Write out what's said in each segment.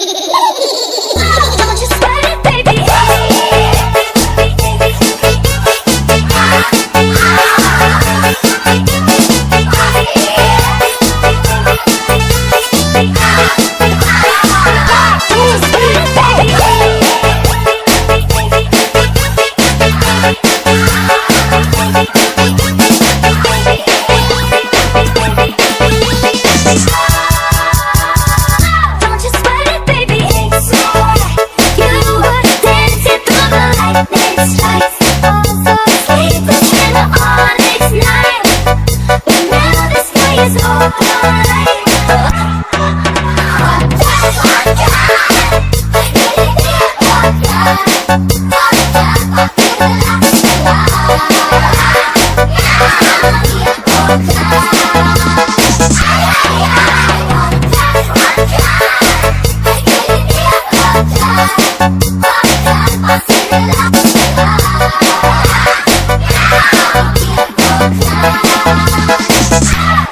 Don't you sweat it, baby. Don't you sweat it, baby. It's alright. You were dancing through the lightning strikes. Also sleepless in the onyx night. But now the sky is alright.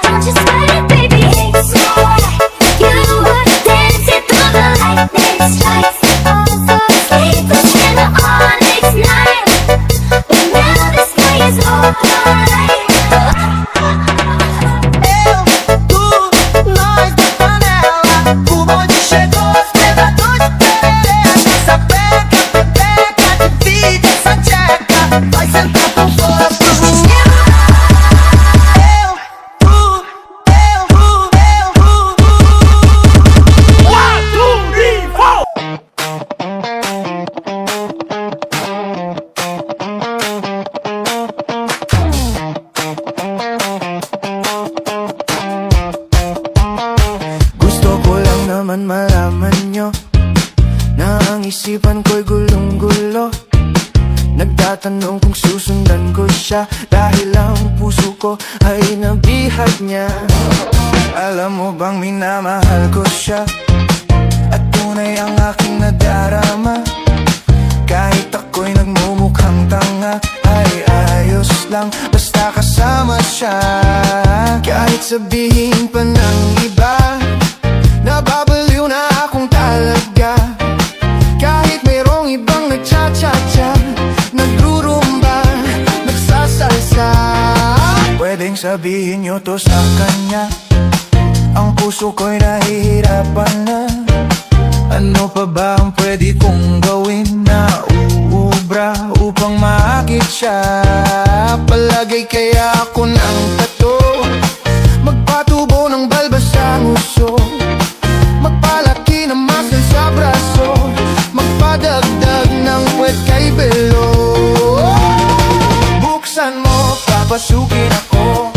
Don't you sweat it, baby, it's alright. You were dancing through the lightning strikes. Also sleepless in the onyx night. But now the sky is alright. Nós da panela, o bonde chegou, levador de perreira. Essa peca, pepeca, divide essa tcheca. Vai sentar com força pro menino. Gusto ko lang naman malaman nyo na ang isipan ko'y gulong-gulo. Nagtatanong kung susundan ko siya dahil ang puso ko ay nabihag niya. Alam mo bang minamahal ko siya at tunay ang aking nadarama. Kahit ako'y nagmumukhang tanga, ay ayos lang basta kasama siya. Kahit sabihin pa ng iba, nababaliw na akong talaga. Kahit mayroong ibang nagcha-cha-cha, nagrurumba, nagsasalsa. Pwedeng sabihin nyo to sa kanya, ang puso ko'y nahihirapan na. Ano pa ba ang pwede kong gawin na uubra upang maakit siya? Palagay kaya ako ng tato, magpatubo ng balbas sa nguso, magpalaki ng muscle sa braso, magpadagdag ng puwet kay belo. Buksan mo, papasukin ako,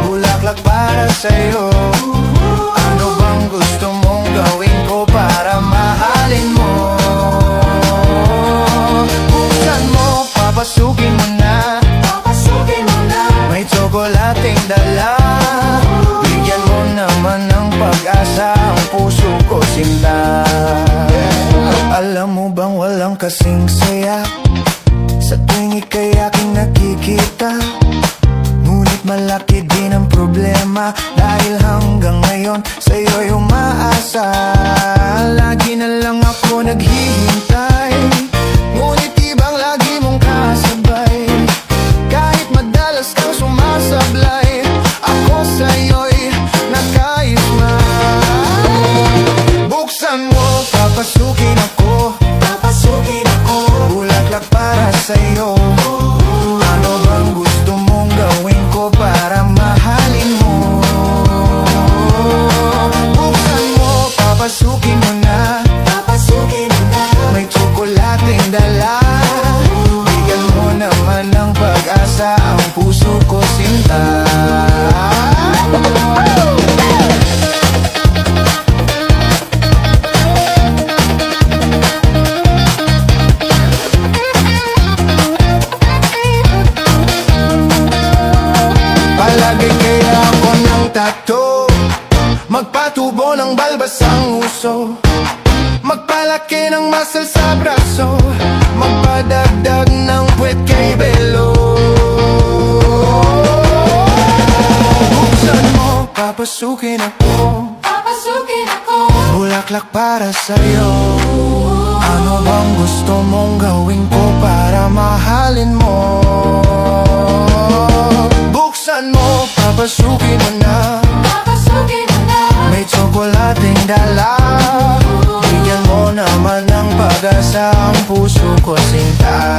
bulaklak para sa'yo. Ano bang gusto mong gawin ko para mahalin mo? Buksan mo, papasukin mo na, may tsokolating dala. Bigyan mo naman ng pag-asa ang puso ko sinta. Alam mo bang walang kasing saya sa tuwing ika'y aking nakikita? Ngunit malaki din ang problema dahil hanggang ngayon sa'yo'y umaasa. Lagi na lang ako naghihintay, ngunit ibang lagi mong kasabay. Kahit madalas kang sumasablay, ako sa'yo'y nakaisma. Buksan mo, papasukin ako, bulaklak para sa'yo. Ano bang gusto mong gawin ko para mahalin mo? Buksan mo, papasukin mo na, may tsokolating dala. Bigyan mo naman ng pag-asa ang puso ko sinta. Palagay kaya ako ng tato, magpatubo ng balbas ang uso, magpalaki ng muscle sa braso, magpadagdag ng puwet kay belo. Buksan mo, papasukin ako, Papasukin ako. Bulaklak para sa'yo. Ano bang gusto mong gawin ko para mahalin mo? Buksan mo, papasukin mo na. Papasukin mo na. May tsokolating dala. Bigyan mo naman ng pag-asa ang puso ko, sinta.